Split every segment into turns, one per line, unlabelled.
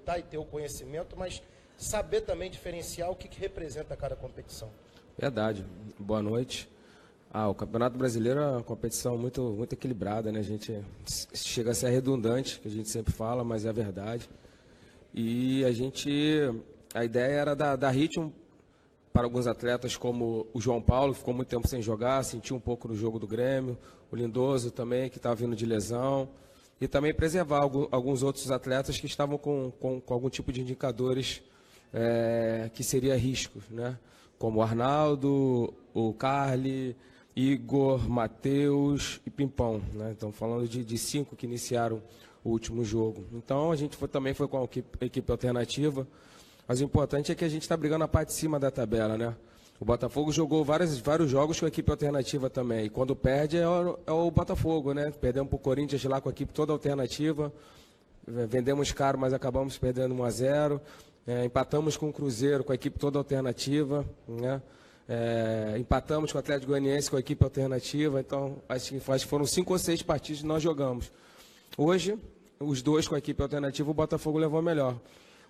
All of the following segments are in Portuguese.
aproveitar e ter o conhecimento, mas saber também diferenciar o que representa cada competição.
Verdade. Boa noite. O Campeonato Brasileiro é uma competição muito equilibrada, né? A gente chega a ser redundante, que a gente sempre fala, mas é verdade. E a ideia era dar ritmo para alguns atletas, como o João Paulo, que ficou muito tempo sem jogar, sentiu um pouco no jogo do Grêmio, o Lindoso também, que estava vindo de lesão, e também preservar alguns outros atletas que estavam com algum tipo de indicadores que seria risco, né? Como o Arnaldo, o Carli, Igor, Matheus e Pimpão, né? Então, falando de 5 que iniciaram o último jogo. Então, a gente também foi com a equipe alternativa, mas o importante é que a gente está brigando na parte de cima da tabela, né? O Botafogo jogou vários jogos com a equipe alternativa também, e quando perde é o Botafogo, né? Perdemos para o Corinthians lá com a equipe toda alternativa, vendemos caro, mas acabamos perdendo 1-0, empatamos com o Cruzeiro com a equipe toda alternativa, né? Empatamos com o Atlético Goianiense com a equipe alternativa, então acho que foram 5 ou 6 partidas que nós jogamos. Hoje, os 2 com a equipe alternativa, o Botafogo levou melhor.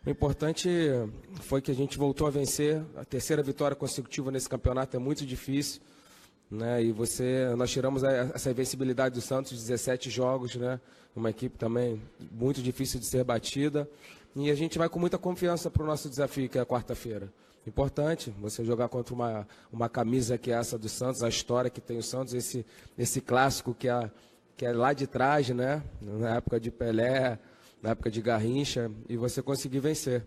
O importante foi que a gente voltou a vencer, a 3ª vitória consecutiva nesse campeonato é muito difícil, né? E nós tiramos essa invencibilidade do Santos de 17 jogos, né? Uma equipe também muito difícil de ser batida, e a gente vai com muita confiança para o nosso desafio, que é a quarta-feira. Importante você jogar contra uma camisa que é essa do Santos, a história que tem o Santos, esse clássico que é lá de trás, né? Na época de Pelé, na época de Garrincha, e você conseguir vencer.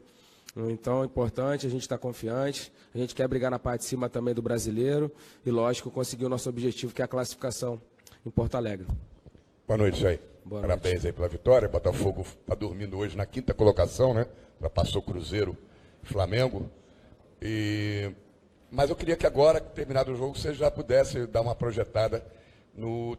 Então é importante, a gente está confiante, a gente quer brigar na parte de cima também do Brasileiro e, lógico, conseguir o nosso objetivo, que é a classificação em Porto Alegre.
Boa noite, Jair. Parabéns aí pela vitória. Botafogo está dormindo hoje na 5ª colocação, né? Já passou Cruzeiro e Flamengo. Mas eu queria que agora, terminado o jogo, você já pudesse dar uma projetada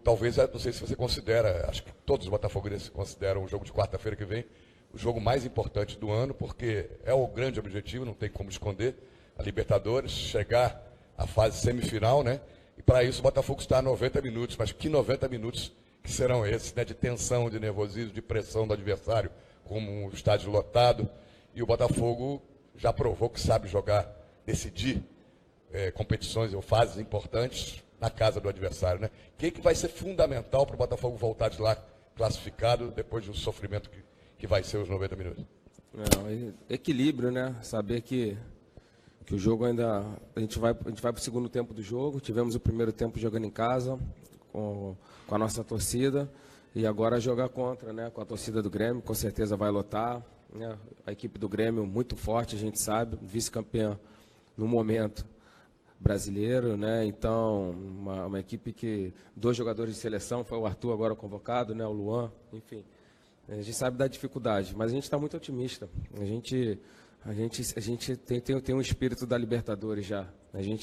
talvez, não sei se você considera, acho que todos os botafoguenses consideram o jogo de quarta-feira que vem o jogo mais importante do ano, porque é o grande objetivo, não tem como esconder, a Libertadores, chegar à fase semifinal, né? E para isso o Botafogo está a 90 minutos, mas que 90 minutos que serão esses, né? De tensão, de nervosismo, de pressão do adversário, como um estádio lotado, e o Botafogo já provou que sabe jogar, decidir competições ou fases importantes na casa do adversário, né? O que vai ser fundamental para o Botafogo voltar de lá classificado depois do sofrimento que vai ser os 90 minutos?
Equilíbrio, né? Saber que o jogo ainda... A gente vai para o segundo tempo do jogo, tivemos o primeiro tempo jogando em casa com a nossa torcida, e agora jogar contra, né? Com a torcida do Grêmio, com certeza vai lotar, né? A equipe do Grêmio muito forte, a gente sabe, vice-campeã no momento brasileiro, né? Então, uma equipe que 2 jogadores de seleção, foi o Arthur agora convocado, né? O Luan, enfim. A gente sabe da dificuldade, mas a gente está muito otimista. A gente tem um espírito da Libertadores já.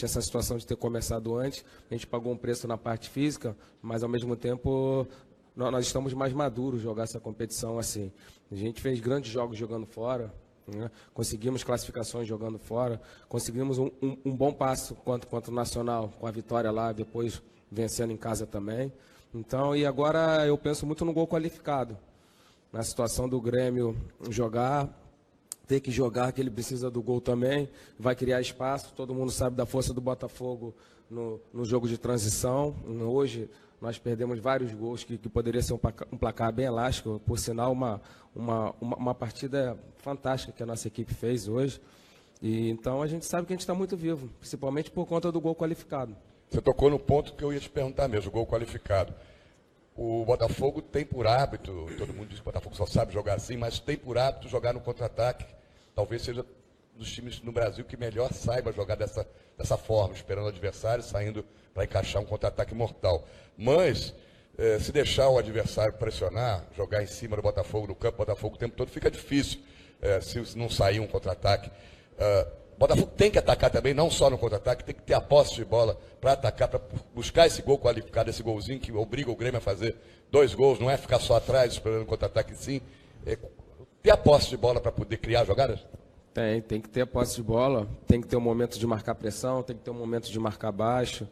Essa situação de ter começado antes, a gente pagou um preço na parte física, mas ao mesmo tempo nós estamos mais maduros jogar essa competição assim. A gente fez grandes jogos jogando fora, né? Conseguimos classificações jogando fora, conseguimos um bom passo contra o Nacional, com a vitória lá, depois vencendo em casa também. Então, e agora eu penso muito no gol qualificado. Na situação do Grêmio ter que jogar, que ele precisa do gol também, vai criar espaço, todo mundo sabe da força do Botafogo no jogo de transição. Hoje nós perdemos vários gols que poderia ser um placar bem elástico, por sinal uma partida fantástica que a nossa equipe fez hoje. E então a gente sabe que a gente está muito vivo, principalmente por conta do gol qualificado.
Você tocou no ponto que eu ia te perguntar mesmo, o gol qualificado. O Botafogo tem por hábito, todo mundo diz que o Botafogo só sabe jogar assim, mas tem por hábito jogar no contra-ataque. Talvez seja dos times no Brasil que melhor saiba jogar dessa forma, esperando o adversário, saindo para encaixar um contra-ataque mortal. Mas, se deixar o adversário pressionar, jogar em cima do Botafogo, no campo do Botafogo o tempo todo, fica difícil se não sair um contra-ataque. O Botafogo tem que atacar também, não só no contra-ataque, tem que ter a posse de bola para atacar, para buscar esse gol qualificado, esse golzinho que obriga o Grêmio a fazer 2 gols, não é ficar só atrás esperando o contra-ataque, sim. Ter a posse de bola para poder criar jogadas?
Tem que ter a posse de bola, tem que ter um momento de marcar pressão, tem que ter um momento de marcar baixo,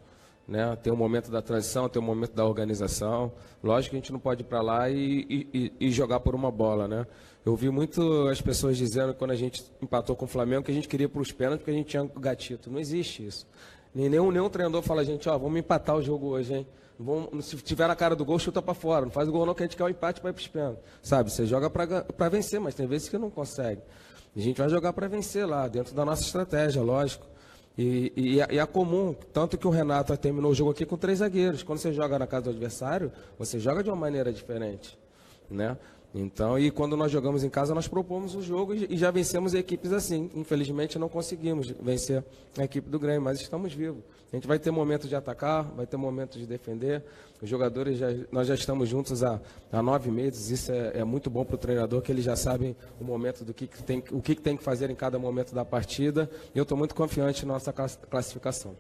né? Tem o momento da transição, tem o momento da organização. Lógico que a gente não pode ir para lá e jogar por uma bola, né? Eu vi muito as pessoas dizendo, quando a gente empatou com o Flamengo, que a gente queria ir para os pênaltis porque a gente tinha um gatito. Não existe isso. Nenhum treinador fala, gente, ó, vamos empatar o jogo hoje, hein? Se tiver na cara do gol, chuta para fora. Não faz o gol não, que a gente quer o empate para ir para os pênaltis. Sabe, você joga para vencer, mas tem vezes que não consegue. A gente vai jogar para vencer lá, dentro da nossa estratégia, lógico. E é comum, tanto que o Renato terminou o jogo aqui com 3 zagueiros. Quando você joga na casa do adversário, você joga de uma maneira diferente, né? Então, e quando nós jogamos em casa, nós propomos o jogo e já vencemos equipes assim. Infelizmente, não conseguimos vencer a equipe do Grêmio, mas estamos vivos. A gente vai ter momento de atacar, vai ter momento de defender. Os jogadores, nós já estamos juntos há 9 meses. Isso é muito bom para o treinador, que eles já sabem o momento o que tem que fazer em cada momento da partida. E eu estou muito confiante na nossa classificação.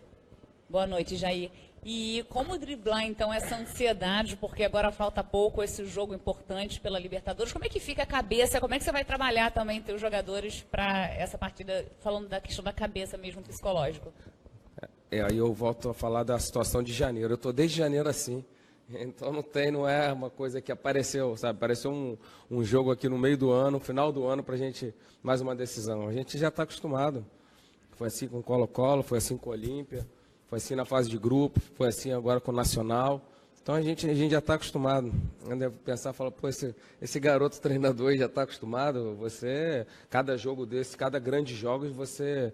Boa noite, Jair. E como driblar, então, essa ansiedade, porque agora falta pouco esse jogo importante pela Libertadores, como é que fica a cabeça, como é que você vai trabalhar também teus jogadores para essa partida, falando da questão da cabeça mesmo, psicológico?
Aí eu volto a falar da situação de janeiro. Eu estou desde janeiro assim, então não é uma coisa que apareceu, sabe? Apareceu um jogo aqui no meio do ano, final do ano, para a gente, mais uma decisão. A gente já está acostumado. Foi assim com o Colo-Colo, foi assim com o Olímpia. Foi assim na fase de grupo, foi assim agora com o Nacional. Então a gente já está acostumado. Eu devo pensar, falar, pô, esse garoto treinador já está acostumado. Cada jogo desse, cada grande jogo, você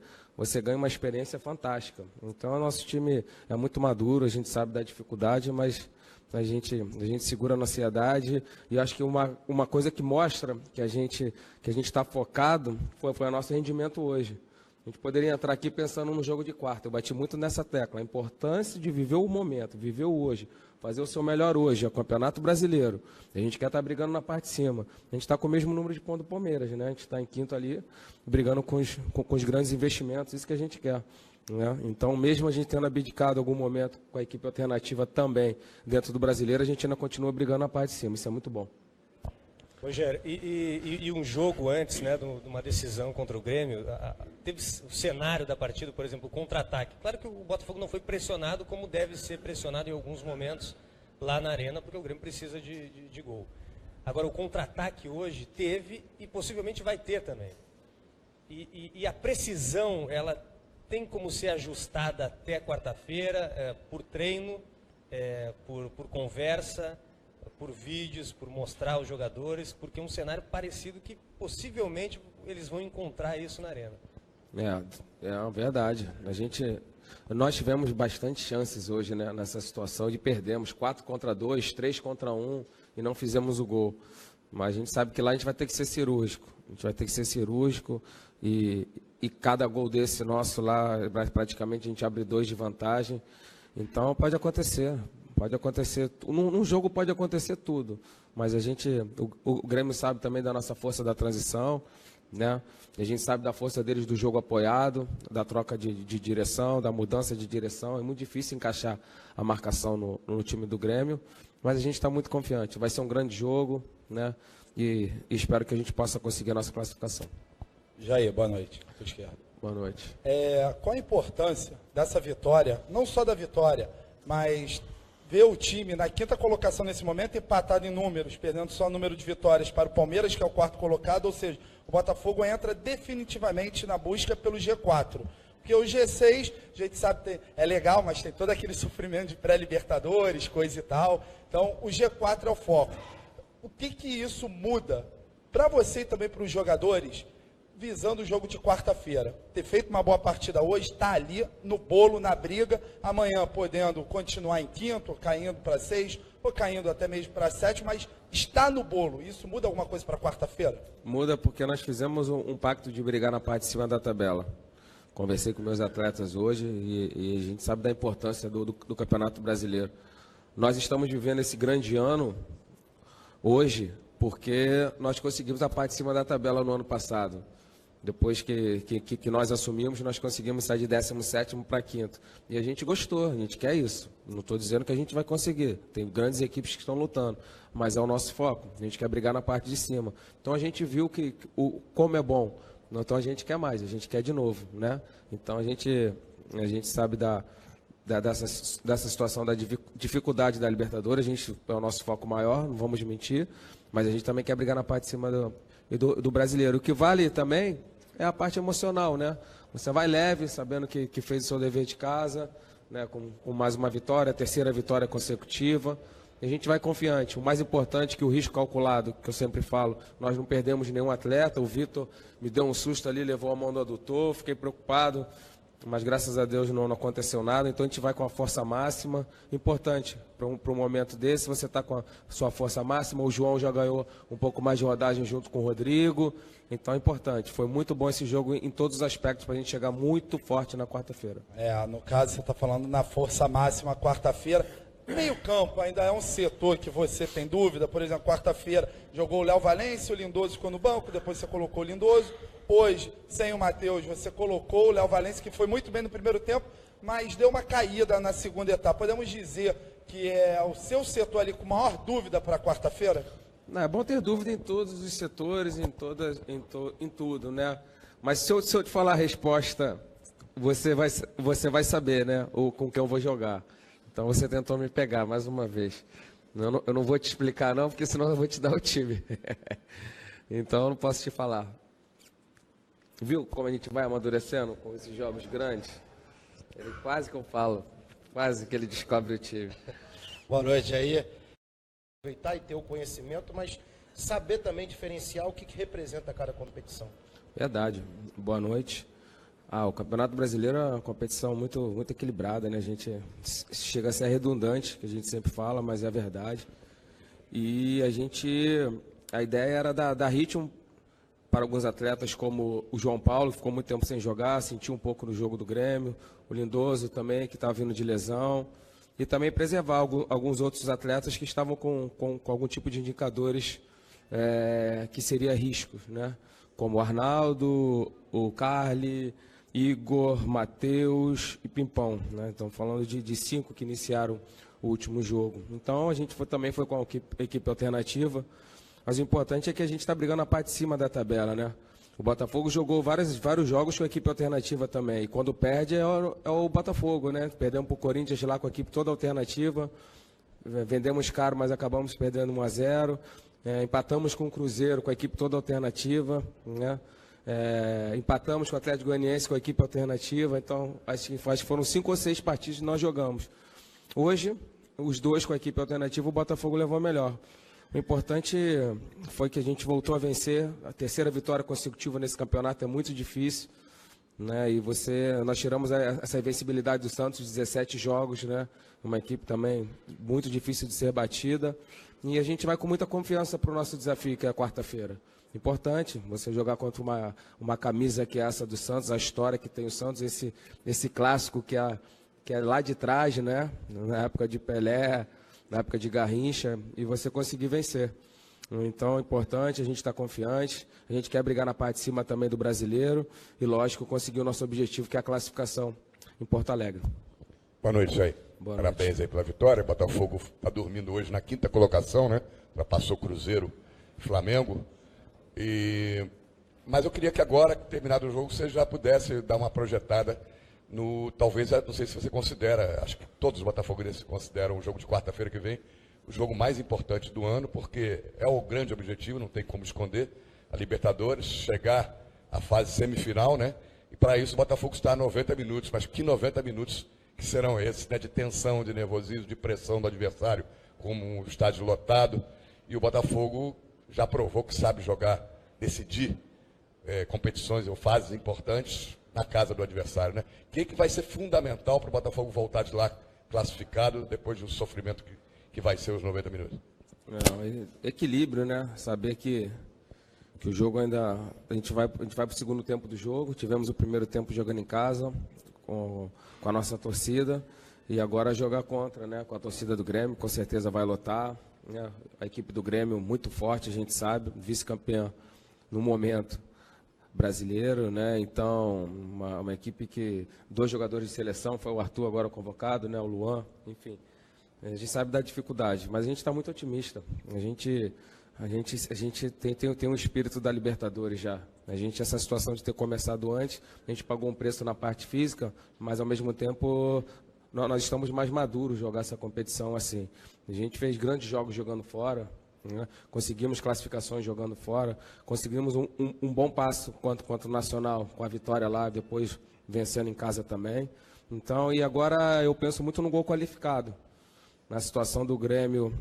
ganha uma experiência fantástica. Então o nosso time é muito maduro, a gente sabe da dificuldade, mas a gente segura a ansiedade. E acho que uma coisa que mostra que a gente está focado foi o nosso rendimento hoje. A gente poderia entrar aqui pensando no jogo de quarta. Eu bati muito nessa tecla. A importância de viver o momento, viver o hoje, fazer o seu melhor hoje. É o Campeonato Brasileiro. A gente quer estar brigando na parte de cima. A gente está com o mesmo número de pontos do Palmeiras, né? A gente está em quinto ali, brigando com os grandes investimentos. Isso que a gente quer, né? Então, mesmo a gente tendo abdicado em algum momento com a equipe alternativa também dentro do Brasileiro, a gente ainda continua brigando na parte de cima. Isso é muito bom.
Rogério, e um jogo antes, né, de uma decisão contra o Grêmio, teve o cenário da partida, por exemplo, o contra-ataque. Claro que o Botafogo não foi pressionado como deve ser pressionado em alguns momentos lá na arena, porque o Grêmio precisa de gol. Agora, o contra-ataque hoje teve e possivelmente vai ter também. E a precisão, ela tem como ser ajustada até quarta-feira, por treino, por conversa, por vídeos, por mostrar aos jogadores, porque é um cenário parecido que possivelmente eles vão encontrar isso na arena.
É verdade. Nós tivemos bastante chances hoje, né, nessa situação de perdermos 4 contra 2, 3 contra 1 e não fizemos o gol. Mas a gente sabe que lá a gente vai ter que ser cirúrgico. A gente vai ter que ser cirúrgico e cada gol desse nosso lá, praticamente a gente abre 2 de vantagem. Então pode acontecer. Pode acontecer, num jogo pode acontecer tudo, mas o Grêmio sabe também da nossa força da transição, né? A gente sabe da força deles do jogo apoiado, da troca de direção, da mudança de direção. É muito difícil encaixar a marcação no time do Grêmio, mas a gente está muito confiante. Vai ser um grande jogo, né? E espero que a gente possa conseguir a nossa classificação.
Jair, boa noite.
Boa noite.
Qual a importância dessa vitória, não só da vitória, mas ver o time na 5ª colocação nesse momento, empatado em números, perdendo só o número de vitórias para o Palmeiras, que é o 4º colocado, ou seja, o Botafogo entra definitivamente na busca pelo G4. Porque o G6, a gente sabe, é legal, mas tem todo aquele sofrimento de pré-libertadores, coisa e tal. Então, o G4 é o foco. O que isso muda para você e também para os jogadores, visando o jogo de quarta-feira? Ter feito uma boa partida hoje, está ali no bolo, na briga, amanhã podendo continuar em quinto, caindo para 6, ou caindo até mesmo para 7, mas está no bolo. Isso muda alguma coisa para quarta-feira?
Muda porque nós fizemos um pacto de brigar na parte de cima da tabela. Conversei com meus atletas hoje e a gente sabe da importância do Campeonato Brasileiro. Nós estamos vivendo esse grande ano hoje porque nós conseguimos a parte de cima da tabela no ano passado. Depois que nós assumimos, nós conseguimos sair de 17º para 5º. E a gente gostou, a gente quer isso. Não estou dizendo que a gente vai conseguir. Tem grandes equipes que estão lutando, mas é o nosso foco. A gente quer brigar na parte de cima. Então a gente viu como é bom. Então a gente quer mais, a gente quer de novo, né? Então a gente sabe dessa situação da dificuldade da Libertadores. A gente é o nosso foco maior, não vamos mentir, mas a gente também quer brigar na parte de cima do brasileiro. O que vale também é a parte emocional, né? Você vai leve, sabendo que fez o seu dever de casa, né? Com mais uma vitória, a terceira vitória consecutiva. E a gente vai confiante. O mais importante é que o risco calculado, que eu sempre falo, nós não perdemos nenhum atleta. O Vitor me deu um susto ali, levou a mão do adutor, fiquei preocupado, mas graças a Deus não aconteceu nada. Então a gente vai com a força máxima. Importante, para um momento desse, você está com a sua força máxima. O João já ganhou um pouco mais de rodagem junto com o Rodrigo. Então é importante. Foi muito bom esse jogo em todos os aspectos para a gente chegar muito forte na quarta-feira.
No caso, você está falando na força máxima quarta-feira. Meio campo ainda é um setor que você tem dúvida. Por exemplo, quarta-feira jogou o Léo Valência, o Lindoso ficou no banco, depois você colocou o Lindoso. Hoje, sem o Matheus, você colocou o Léo Valência, que foi muito bem no primeiro tempo, mas deu uma caída na segunda etapa. Podemos dizer que é o seu setor ali com maior dúvida para quarta-feira?
Não, é bom ter dúvida em todos os setores, em tudo, né? Mas se eu te falar a resposta, você vai saber, né? Com quem eu vou jogar. Então você tentou me pegar mais uma vez. Eu não vou te explicar não, porque senão eu vou te dar o time. Então eu não posso te falar. Viu como a gente vai amadurecendo com esses jogos grandes? Quase que eu falo, quase que ele descobre o time.
Boa noite aí. Aproveitar e ter o conhecimento, mas saber também diferenciar o que representa cada competição.
Verdade. Boa noite. O Campeonato Brasileiro é uma competição muito equilibrada, né? A gente chega a ser redundante, que a gente sempre fala, mas é a verdade. E a ideia era dar ritmo para alguns atletas, como o João Paulo, que ficou muito tempo sem jogar, sentiu um pouco no jogo do Grêmio, o Lindoso também, que estava vindo de lesão, e também preservar alguns outros atletas que estavam com algum tipo de indicadores que seria riscos, né? Como o Arnaldo, o Carli, Igor, Matheus e Pimpão, né? Então, falando de 5 que iniciaram o último jogo. Então, a gente também foi com a equipe alternativa, mas o importante é que a gente está brigando na parte de cima da tabela, né? O Botafogo jogou vários jogos com a equipe alternativa também, e quando perde é o Botafogo, né? Perdemos para o Corinthians lá com a equipe toda alternativa, vendemos caro, mas acabamos perdendo 1-0, empatamos com o Cruzeiro com a equipe toda alternativa, né? Empatamos com o Atlético Goianiense com a equipe alternativa. Então, acho que foram 5 ou 6 partidas que nós jogamos. Hoje, os 2 com a equipe alternativa, o Botafogo levou melhor. O importante foi que a gente voltou a vencer. A terceira vitória consecutiva nesse campeonato é muito difícil, né? E nós tiramos essa invencibilidade do Santos, 17 jogos, né? Uma equipe também muito difícil de ser batida. E a gente vai com muita confiança para o nosso desafio, que é a quarta-feira. Importante você jogar contra uma camisa que é essa do Santos, a história que tem o Santos, esse clássico que é lá de trás, né? Na época de Pelé, na época de Garrincha, e você conseguir vencer. Então é importante, a gente está confiante, a gente quer brigar na parte de cima também do brasileiro e, lógico, conseguir o nosso objetivo, que é a classificação em Porto Alegre.
Boa noite, Jair.
Boa
Parabéns
noite.
Aí pela vitória. O Botafogo está dormindo hoje na 5ª colocação, né? Já passou Cruzeiro e Flamengo. Mas eu queria que agora, terminado o jogo, você já pudesse dar uma projetada talvez, não sei se você considera, acho que todos os botafoguenses consideram o jogo de quarta-feira que vem o jogo mais importante do ano, porque é o grande objetivo, não tem como esconder, a Libertadores, chegar à fase semifinal, né? E para isso o Botafogo está a 90 minutos, mas que 90 minutos que serão esses, né? De tensão, de nervosismo, de pressão do adversário, como um estádio lotado, e o Botafogo já provou que sabe jogar, decidir competições ou fases importantes na casa do adversário, né? O que vai ser fundamental para o Botafogo voltar de lá classificado depois do sofrimento que vai ser os 90 minutos?
Equilíbrio, né? Saber que o jogo ainda... A gente vai para o segundo tempo do jogo, tivemos o primeiro tempo jogando em casa, com a nossa torcida, e agora jogar contra, né? Com a torcida do Grêmio, com certeza vai lotar, né? A equipe do Grêmio muito forte, a gente sabe, vice-campeã no momento brasileiro, né? Então, uma equipe que 2 jogadores de seleção, foi o Arthur agora convocado, né? O Luan, enfim. A gente sabe da dificuldade, mas a gente está muito otimista. A gente tem um espírito da Libertadores já. Essa situação de ter começado antes, a gente pagou um preço na parte física, mas ao mesmo tempo nós estamos mais maduros jogar essa competição assim. A gente fez grandes jogos jogando fora, né? Conseguimos classificações jogando fora, conseguimos um bom passo contra o Nacional, com a vitória lá, depois vencendo em casa também. Então, e agora eu penso muito no gol qualificado. Na situação do Grêmio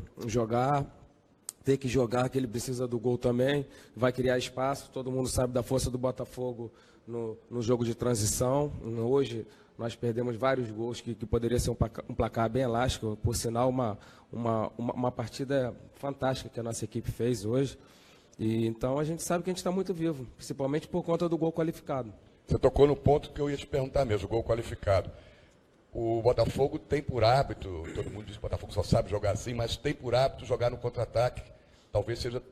ter que jogar, que ele precisa do gol também, vai criar espaço, todo mundo sabe da força do Botafogo no jogo de transição. Hoje nós perdemos vários gols que poderia ser um placar bem elástico, por sinal uma partida fantástica que a nossa equipe fez hoje. E então a gente sabe que a gente está muito vivo, principalmente por conta do gol qualificado.
Você tocou no ponto que eu ia te perguntar mesmo, o gol qualificado. O Botafogo tem por hábito, todo mundo diz que o Botafogo só sabe jogar assim, mas tem por hábito jogar no contra-ataque. Talvez seja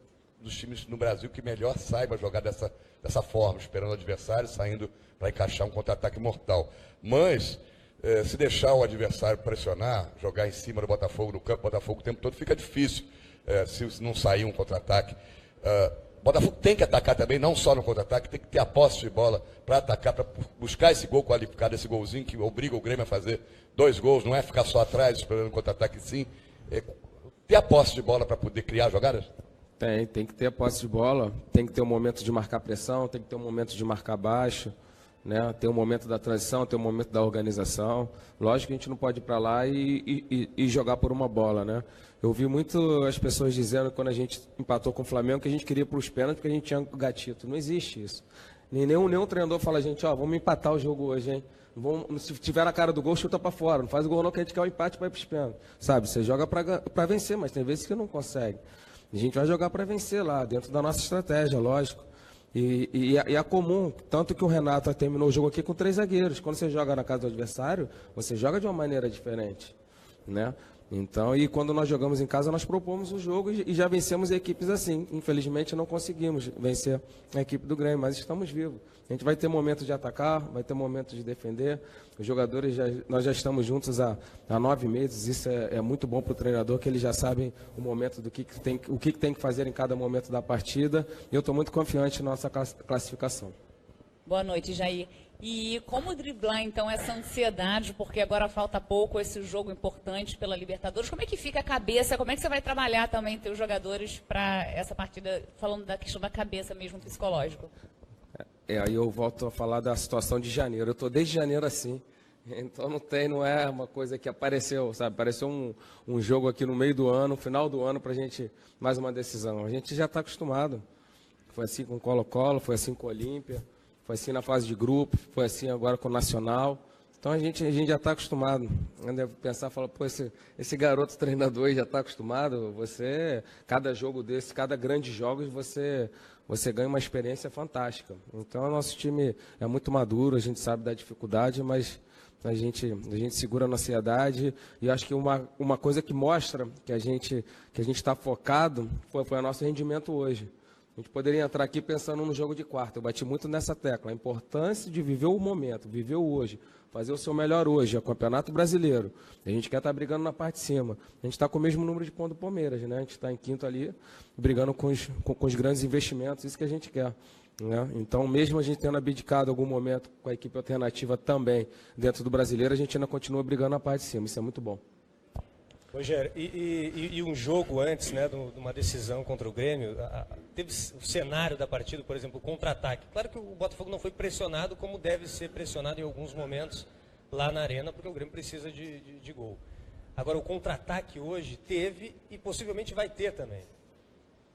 dos times no Brasil que melhor saiba jogar dessa forma, esperando o adversário, saindo para encaixar um contra-ataque mortal. Mas, se deixar o adversário pressionar, jogar em cima do Botafogo, no campo do Botafogo o tempo todo, fica difícil se não sair um contra-ataque. O Botafogo tem que atacar também, não só no contra-ataque, tem que ter a posse de bola para atacar, para buscar esse gol qualificado, esse golzinho que obriga o Grêmio a fazer 2 gols, não é ficar só atrás esperando o contra-ataque, sim. Ter a posse de bola para poder criar jogadas?
Tem que ter a posse de bola, tem que ter um momento de marcar pressão, tem que ter um momento de marcar baixo, né? Tem um momento da transição, tem um momento da organização. Lógico que a gente não pode ir para lá e jogar por uma bola, né? Eu vi muito as pessoas dizendo, quando a gente empatou com o Flamengo, que a gente queria ir para os pênaltis porque a gente tinha gatito. Não existe isso. Nenhum treinador fala, gente, vamos empatar o jogo hoje, hein? Se tiver na cara do gol, chuta para fora. Não faz o gol não, que a gente quer o empate para ir para os pênaltis. Sabe, você joga para vencer, mas tem vezes que não consegue. A gente vai jogar para vencer lá, dentro da nossa estratégia, lógico. E é comum, tanto que o Renato terminou o jogo aqui com 3 zagueiros. Quando você joga na casa do adversário, você joga de uma maneira diferente, né? Então, e quando nós jogamos em casa, nós propomos o jogo e já vencemos equipes assim. Infelizmente, não conseguimos vencer a equipe do Grêmio, mas estamos vivos. A gente vai ter momento de atacar, vai ter momento de defender. Os jogadores, nós já estamos juntos há 9 meses. Isso é muito bom para o treinador, que eles já sabem o momento o que tem que fazer em cada momento da partida. E eu estou muito confiante na nossa classificação.
Boa noite, Jair. E como driblar, então, essa ansiedade, porque agora falta pouco esse jogo importante pela Libertadores, como é que fica a cabeça, como é que você vai trabalhar também teus jogadores para essa partida, falando da questão da cabeça mesmo, psicológico?
Aí eu volto a falar da situação de janeiro. Eu estou desde janeiro assim, então não é uma coisa que apareceu, sabe? Apareceu um jogo aqui no meio do ano, final do ano, para a gente, mais uma decisão. A gente já está acostumado. Foi assim com o Colo-Colo, foi assim com o Olímpia. Foi assim na fase de grupo, foi assim agora com o Nacional. Então a gente já está acostumado. Eu devo pensar, falar, pô, esse garoto treinador aí já está acostumado. Cada jogo desse, cada grande jogo, você ganha uma experiência fantástica. Então o nosso time é muito maduro, a gente sabe da dificuldade, mas a gente segura na ansiedade. E acho que uma coisa que mostra que a gente está focado foi o nosso rendimento hoje. A gente poderia entrar aqui pensando no jogo de quarta. Eu bati muito nessa tecla. A importância de viver o momento, viver o hoje, fazer o seu melhor hoje. É o Campeonato Brasileiro. A gente quer estar brigando na parte de cima. A gente está com o mesmo número de pontos do Palmeiras, né? A gente está em quinto ali, brigando com os grandes investimentos. Isso que a gente quer, né? Então, mesmo a gente tendo abdicado algum momento com a equipe alternativa também dentro do Brasileiro, a gente ainda continua brigando na parte de cima. Isso é muito bom.
Rogério, e um jogo antes, né, de uma decisão contra o Grêmio, teve o cenário da partida, por exemplo, o contra-ataque. Claro que o Botafogo não foi pressionado como deve ser pressionado em alguns momentos lá na arena, porque o Grêmio precisa de gol. Agora, o contra-ataque hoje teve e possivelmente vai ter também.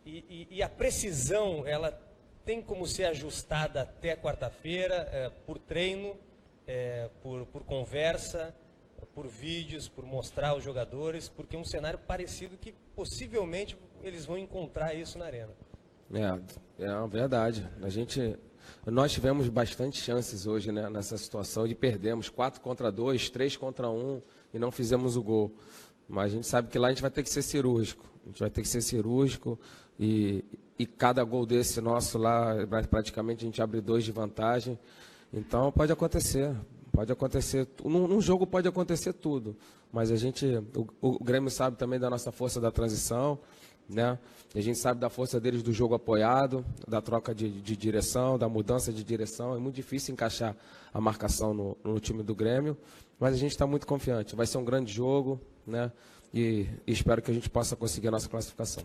E a precisão, ela tem como ser ajustada até quarta-feira, por treino, por conversa, por vídeos, por mostrar aos jogadores, porque é um cenário parecido que possivelmente eles vão encontrar isso na arena.
É verdade. Nós tivemos bastante chances hoje, né, nessa situação de perdermos 4 contra 2, 3 contra 1 e não fizemos o gol. Mas a gente sabe que lá a gente vai ter que ser cirúrgico. A gente vai ter que ser cirúrgico e cada gol desse nosso lá, praticamente a gente abre 2 de vantagem. Então pode acontecer. Pode acontecer, num jogo pode acontecer tudo, mas o Grêmio sabe também da nossa força da transição, né? A gente sabe da força deles do jogo apoiado, da troca de direção, da mudança de direção. É muito difícil encaixar a marcação no time do Grêmio. mas a gente está muito confiante. Vai ser um grande jogo, né? E espero que a gente possa conseguir a nossa classificação.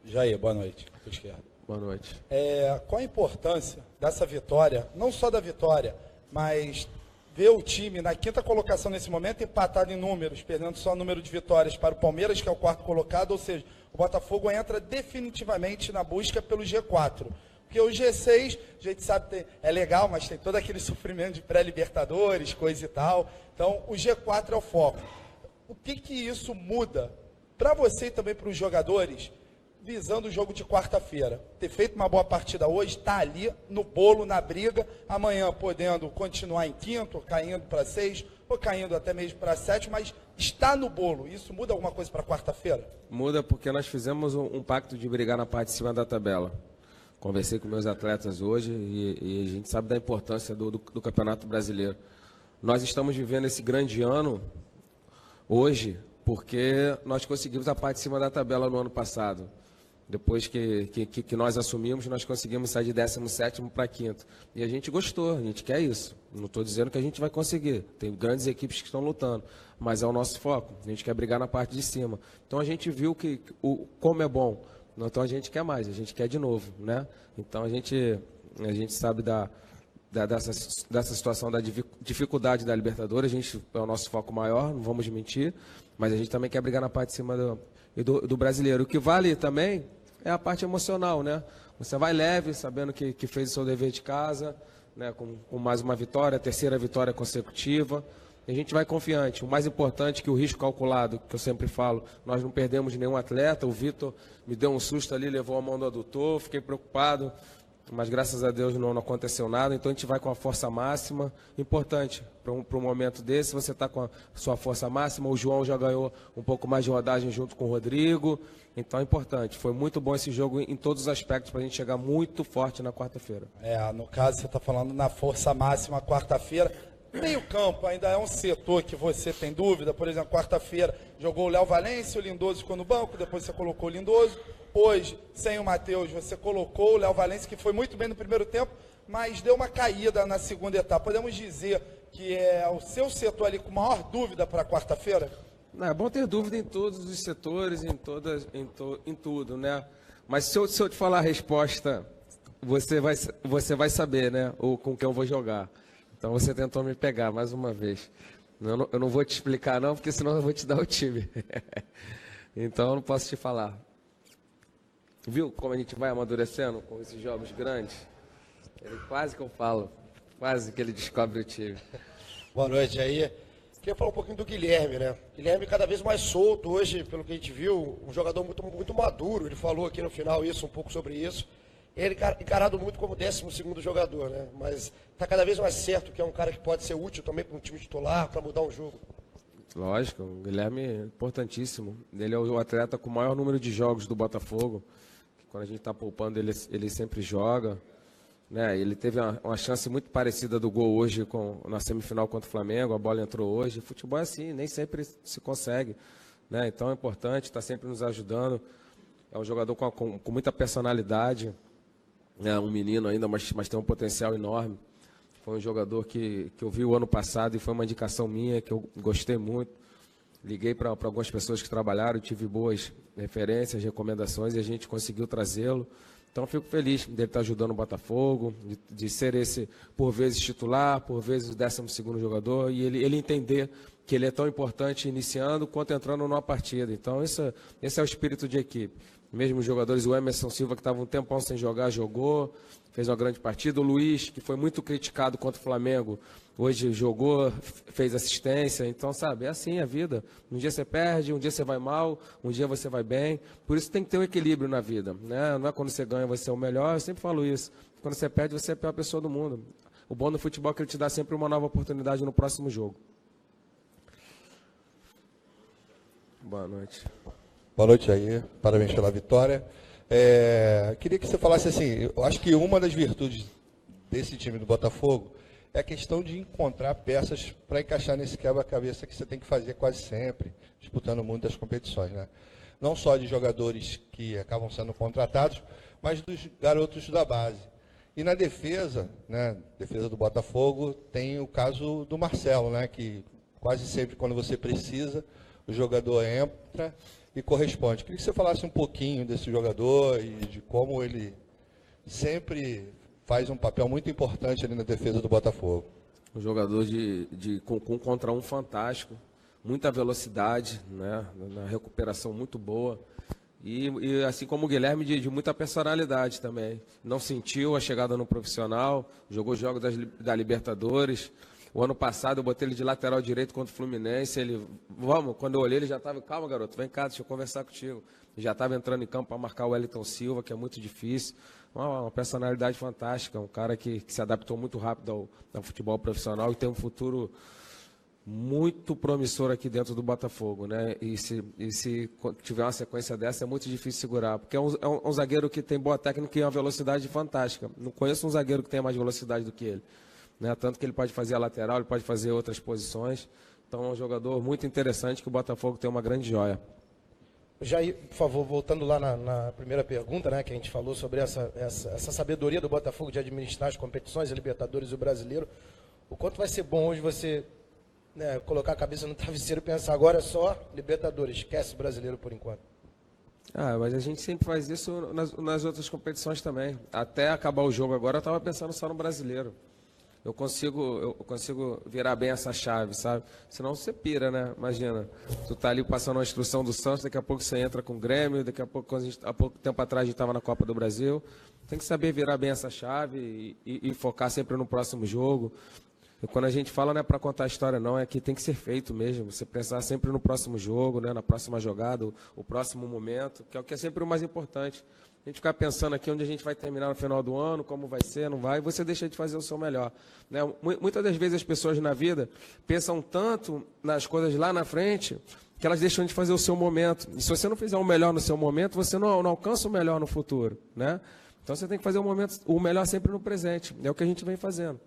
Jair, boa noite. Esquerda.
Boa noite.
Qual a importância dessa vitória, não só da vitória, mas ver o time na quinta colocação nesse momento empatado em números, perdendo só o número de vitórias para o Palmeiras, que é o quarto colocado, ou seja, o Botafogo entra definitivamente na busca pelo G4. Porque o G6, a gente sabe, é legal, mas tem todo aquele sofrimento de pré-libertadores, coisa e tal. Então, o G4 é o foco. O que isso muda para você e também para os jogadores, visando o jogo de quarta-feira? Ter feito uma boa partida hoje, está ali no bolo, na briga, amanhã podendo continuar em quinto, caindo para 6, ou caindo até mesmo para 7, mas está no bolo. Isso muda alguma coisa para quarta-feira?
Muda porque nós fizemos um pacto de brigar na parte de cima da tabela. Conversei com meus atletas hoje e a gente sabe da importância do Campeonato Brasileiro. Nós estamos vivendo esse grande ano hoje porque nós conseguimos a parte de cima da tabela no ano passado. Depois que nós assumimos, nós conseguimos sair de 17º para 5º. E a gente gostou, a gente quer isso. Não estou dizendo que a gente vai conseguir. Tem grandes equipes que estão lutando, mas é o nosso foco. A gente quer brigar na parte de cima. Então a gente viu como é bom. Então a gente quer mais, a gente quer de novo, né? Então a gente sabe dessa situação da dificuldade da Libertadores. A gente é o nosso foco maior, não vamos mentir, mas a gente também quer brigar na parte de cima do brasileiro. O que vale também é a parte emocional, né? Você vai leve, sabendo que fez o seu dever de casa, né? Com mais uma vitória, a terceira vitória consecutiva. E a gente vai confiante. O mais importante que o risco calculado, que eu sempre falo, nós não perdemos nenhum atleta. O Vitor me deu um susto ali, levou a mão do adutor, fiquei preocupado, mas graças a Deus não aconteceu nada. Então a gente vai com a força máxima. Importante, para um momento desse, você está com a sua força máxima. O João já ganhou um pouco mais de rodagem junto com o Rodrigo. Então é importante. Foi muito bom esse jogo em todos os aspectos para a gente chegar muito forte na quarta-feira.
No caso, você está falando na força máxima quarta-feira. Meio campo ainda é um setor que você tem dúvida. Por exemplo, quarta-feira jogou o Léo Valência, o Lindoso ficou no banco, depois você colocou o Lindoso. Hoje, sem o Matheus, você colocou o Léo Valência, que foi muito bem no primeiro tempo, mas deu uma caída na segunda etapa. Podemos dizer que é o seu setor ali com maior dúvida para quarta-feira?
É bom ter dúvida em todos os setores, em tudo, né? Mas se eu te falar a resposta, você vai saber, né? Com quem eu vou jogar. Então você tentou me pegar mais uma vez. Eu não vou te explicar não, porque senão eu vou te dar o time. Então eu não posso te falar. Viu como a gente vai amadurecendo com esses jogos grandes? Quase que eu falo, quase que ele descobre o time.
Boa noite aí. Queria falar um pouquinho do Guilherme, né? Guilherme cada vez mais solto hoje, pelo que a gente viu, um jogador muito maduro. Ele falou aqui no final um pouco sobre isso. Ele encarado muito como 12º jogador, né? Mas está cada vez mais certo que é um cara que pode ser útil também para um time titular, para mudar um jogo.
Lógico, o Guilherme é importantíssimo. Ele é o atleta com o maior número de jogos do Botafogo. Quando a gente está poupando, ele sempre joga. Né? Ele teve uma chance muito parecida do gol hoje na semifinal contra o Flamengo. A bola entrou hoje. Futebol é assim, nem sempre se consegue. Né? Então é importante, está sempre nos ajudando. É um jogador com muita personalidade. É um menino ainda, mas tem um potencial enorme. Foi um jogador que eu vi o ano passado e foi uma indicação minha que eu gostei muito. Liguei para algumas pessoas que trabalharam, tive boas referências, recomendações e a gente conseguiu trazê-lo. Então eu fico feliz dele estar ajudando o Botafogo, de ser esse, por vezes, titular, por vezes, o 12º jogador, e ele entender que ele é tão importante iniciando quanto entrando numa partida. Então esse é o espírito de equipe. Mesmo os jogadores, o Emerson Silva, que estava um tempão sem jogar, jogou, fez uma grande partida. O Luiz, que foi muito criticado contra o Flamengo, hoje jogou, fez assistência. Então, sabe, é assim a vida. Um dia você perde, um dia você vai mal, um dia você vai bem. Por isso tem que ter um equilíbrio na vida. Né? Não é quando você ganha você é o melhor, eu sempre falo isso. Quando você perde, você é a pior pessoa do mundo. O bom do futebol é que ele te dá sempre uma nova oportunidade no próximo jogo. Boa noite.
Boa noite aí, parabéns pela vitória. Queria que você falasse assim, eu acho que uma das virtudes desse time do Botafogo é a questão de encontrar peças para encaixar nesse quebra-cabeça que você tem que fazer quase sempre, disputando muitas competições, né? Não só de jogadores que acabam sendo contratados, mas dos garotos da base. E na defesa, né, defesa do Botafogo, tem o caso do Marcelo, né, que
quase sempre quando você precisa, o jogador entra e corresponde. Queria que você falasse um pouquinho desse jogador e de como ele sempre faz um papel muito importante ali na defesa do Botafogo.
Um jogador com um contra um fantástico, muita velocidade, né, na recuperação muito boa. E assim como o Guilherme, de muita personalidade também. Não sentiu a chegada no profissional, jogou jogos da Libertadores. O ano passado eu botei ele de lateral direito contra o Fluminense. Quando eu olhei, ele já estava, calma garoto, vem cá, deixa eu conversar contigo. Ele já estava entrando em campo para marcar o Wellington Silva, que é muito difícil. Uma personalidade fantástica, um cara que se adaptou muito rápido ao futebol profissional e tem um futuro muito promissor aqui dentro do Botafogo, né? E se tiver uma sequência dessa, é muito difícil segurar, porque é um zagueiro que tem boa técnica e uma velocidade fantástica. Não conheço um zagueiro que tenha mais velocidade do que ele, né? Tanto que ele pode fazer a lateral, ele pode fazer outras posições. Então é um jogador muito interessante que o Botafogo tem uma grande joia.
Jair, por favor, voltando lá na primeira pergunta, né, que a gente falou sobre essa sabedoria do Botafogo de administrar as competições, a Libertadores e o Brasileiro, o quanto vai ser bom hoje você, né, colocar a cabeça no travesseiro e pensar agora é só Libertadores, esquece o Brasileiro por enquanto.
Mas a gente sempre faz isso nas outras competições também. Até acabar o jogo agora, eu estava pensando só no Brasileiro. Eu consigo virar bem essa chave, sabe? Senão você pira, né? Imagina, tu tá ali passando uma instrução do Santos, daqui a pouco você entra com o Grêmio, daqui a pouco, há pouco tempo atrás a gente estava na Copa do Brasil. Tem que saber virar bem essa chave e focar sempre no próximo jogo. E quando a gente fala, não é para contar a história, não, é que tem que ser feito mesmo. Você pensar sempre no próximo jogo, né? Na próxima jogada, o próximo momento, que é o que é sempre o mais importante. A gente ficar pensando aqui onde a gente vai terminar no final do ano, como vai ser, não vai, e você deixa de fazer o seu melhor, né? Muitas das vezes as pessoas na vida pensam tanto nas coisas lá na frente que elas deixam de fazer o seu momento. E se você não fizer o melhor no seu momento, você não alcança o melhor no futuro, né? Então você tem que fazer o melhor sempre no presente. É o que a gente vem fazendo.